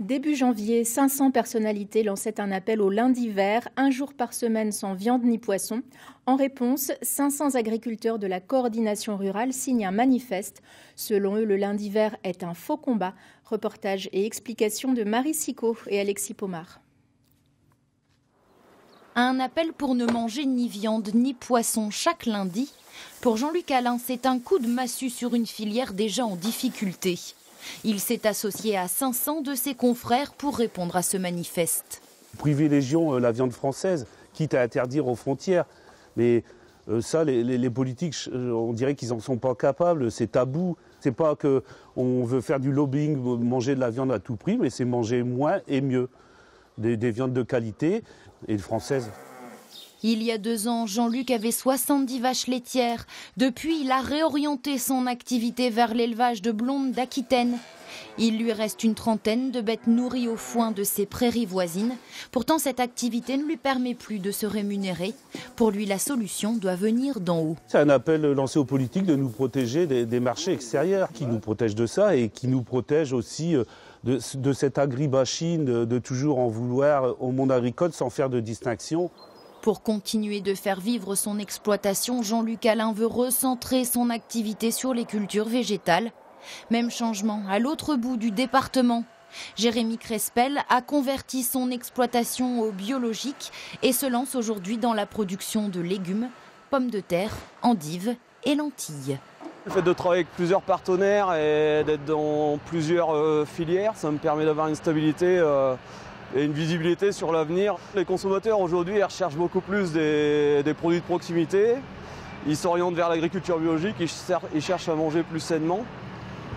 Début janvier, 500 personnalités lançaient un appel au lundi vert, un jour par semaine sans viande ni poisson. En réponse, 500 agriculteurs de la coordination rurale signent un manifeste. Selon eux, le lundi vert est un faux combat. Reportage et explications de Marie Sicot et Alexis Pomar. Un appel pour ne manger ni viande ni poisson chaque lundi. Pour Jean-Luc Alain, c'est un coup de massue sur une filière déjà en difficulté. Il s'est associé à 500 de ses confrères pour répondre à ce manifeste. Privilégions la viande française, quitte à interdire aux frontières. Mais ça, les politiques, on dirait qu'ils n'en sont pas capables, c'est tabou. C'est pas qu'on veut faire du lobbying, manger de la viande à tout prix, mais c'est manger moins et mieux. Des viandes de qualité et françaises. Il y a 2 ans, Jean-Luc avait 70 vaches laitières. Depuis, il a réorienté son activité vers l'élevage de blondes d'Aquitaine. Il lui reste une trentaine de bêtes nourries au foin de ses prairies voisines. Pourtant, cette activité ne lui permet plus de se rémunérer. Pour lui, la solution doit venir d'en haut. C'est un appel lancé aux politiques de nous protéger des marchés extérieurs, qui nous protègent de ça et qui nous protègent aussi de cette agribashing, de toujours en vouloir au monde agricole sans faire de distinction. Pour continuer de faire vivre son exploitation, Jean-Luc Alain veut recentrer son activité sur les cultures végétales. Même changement à l'autre bout du département. Jérémy Crespel a converti son exploitation au biologique et se lance aujourd'hui dans la production de légumes, pommes de terre, endives et lentilles. Le fait de travailler avec plusieurs partenaires et d'être dans plusieurs filières, ça me permet d'avoir une stabilité et une visibilité sur l'avenir. Les consommateurs aujourd'hui recherchent beaucoup plus des produits de proximité. Ils s'orientent vers l'agriculture biologique, ils cherchent à manger plus sainement.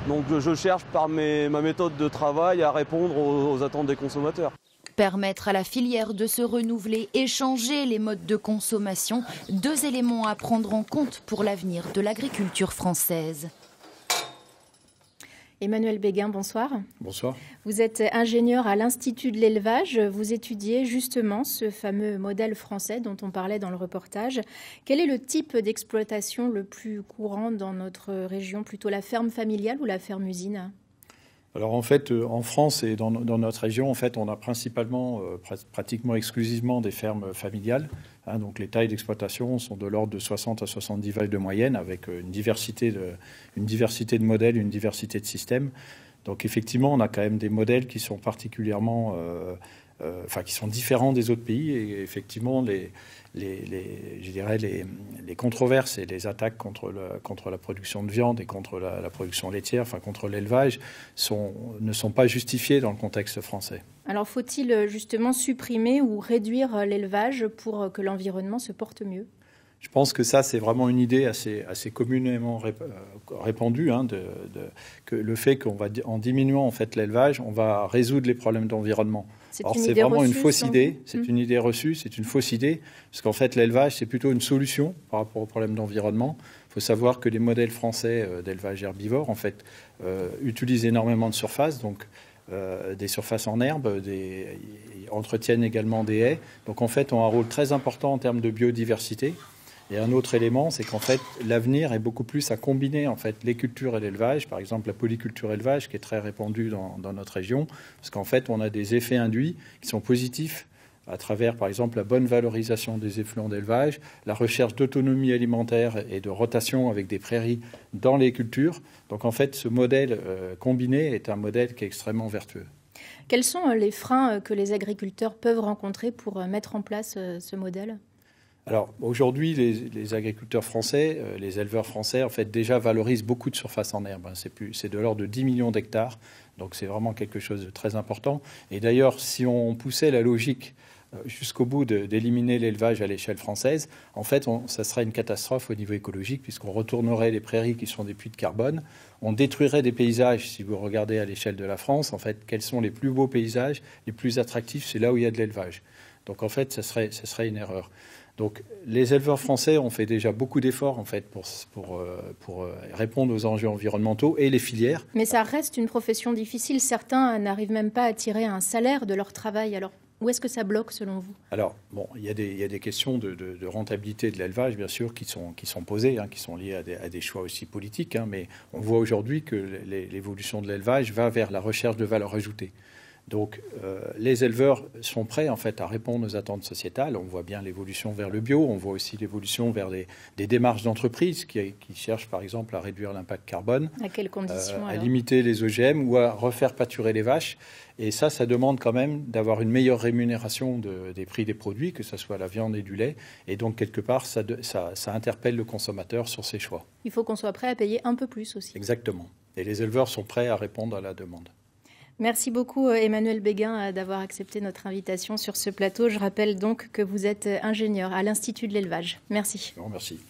Donc je cherche par ma méthode de travail à répondre aux attentes des consommateurs. Permettre à la filière de se renouveler et changer les modes de consommation, 2 éléments à prendre en compte pour l'avenir de l'agriculture française. Emmanuel Béguin, bonsoir. Bonsoir. Vous êtes ingénieur à l'Institut de l'élevage. Vous étudiez justement ce fameux modèle français dont on parlait dans le reportage. Quel est le type d'exploitation le plus courant dans notre région? Plutôt la ferme familiale ou la ferme-usine? Alors en fait, en France et dans notre région, en fait, on a principalement, pratiquement exclusivement des fermes familiales. Donc les tailles d'exploitation sont de l'ordre de 60 à 70 vaches de moyenne, avec une diversité de modèles, une diversité de systèmes. Donc effectivement, on a quand même des modèles qui sont particulièrement, qui sont différents des autres pays. Et effectivement, je dirais les controverses et les attaques contre la production de viande et contre la production laitière, contre l'élevage, ne sont pas justifiées dans le contexte français. Alors faut-il justement supprimer ou réduire l'élevage pour que l'environnement se porte mieux? Je pense que ça, c'est vraiment une idée assez communément répandue, que le fait qu'en diminuant en fait l'élevage, on va résoudre les problèmes d'environnement. Alors c'est vraiment une fausse idée, c'est une idée reçue, c'est une fausse idée, parce qu'en fait l'élevage, c'est plutôt une solution par rapport aux problèmes d'environnement. Il faut savoir que les modèles français d'élevage herbivore, en fait, utilisent énormément de surfaces, donc des surfaces en herbe, entretiennent également des haies. Donc en fait, ont un rôle très important en termes de biodiversité. Et un autre élément, c'est qu'en fait, l'avenir est beaucoup plus à combiner en fait les cultures et l'élevage. Par exemple, la polyculture élevage, qui est très répandue dans notre région, parce qu'en fait, on a des effets induits qui sont positifs à travers, par exemple, la bonne valorisation des effluents d'élevage, la recherche d'autonomie alimentaire et de rotation avec des prairies dans les cultures. Donc, en fait, ce modèle combiné est un modèle qui est extrêmement vertueux. Quels sont les freins que les agriculteurs peuvent rencontrer pour mettre en place ce modèle ? Alors aujourd'hui, les agriculteurs français, les éleveurs français, en fait, déjà valorisent beaucoup de surface en herbe. C'est de l'ordre de 10 millions d'hectares, donc c'est vraiment quelque chose de très important. Et d'ailleurs, si on poussait la logique jusqu'au bout d'éliminer l'élevage à l'échelle française, en fait, ça serait une catastrophe au niveau écologique, puisqu'on retournerait les prairies qui sont des puits de carbone, on détruirait des paysages. Si vous regardez à l'échelle de la France, en fait, quels sont les plus beaux paysages, les plus attractifs, c'est là où il y a de l'élevage. Donc en fait, ça serait une erreur. Donc, les éleveurs français ont fait déjà beaucoup d'efforts en fait pour répondre aux enjeux environnementaux et les filières. Mais ça reste une profession difficile. Certains n'arrivent même pas à tirer un salaire de leur travail. Alors, où est-ce que ça bloque selon vous? Alors, bon, il y a des questions de rentabilité de l'élevage, bien sûr, qui sont posées, qui sont liées à des choix aussi politiques. Mais on voit aujourd'hui que l'évolution de l'élevage va vers la recherche de valeur ajoutée. Donc, les éleveurs sont prêts en fait à répondre aux attentes sociétales. On voit bien l'évolution vers le bio, on voit aussi l'évolution vers des démarches d'entreprises qui cherchent par exemple à réduire l'impact carbone. À quelles conditions à limiter les OGM ou à refaire pâturer les vaches. Et ça demande quand même d'avoir une meilleure rémunération des prix des produits, que ce soit la viande et du lait. Et donc, quelque part, ça interpelle le consommateur sur ses choix. Il faut qu'on soit prêt à payer un peu plus aussi. Exactement. Et les éleveurs sont prêts à répondre à la demande. Merci beaucoup Emmanuel Béguin d'avoir accepté notre invitation sur ce plateau. Je rappelle donc que vous êtes ingénieur à l'Institut de l'élevage. Merci. Bon, merci.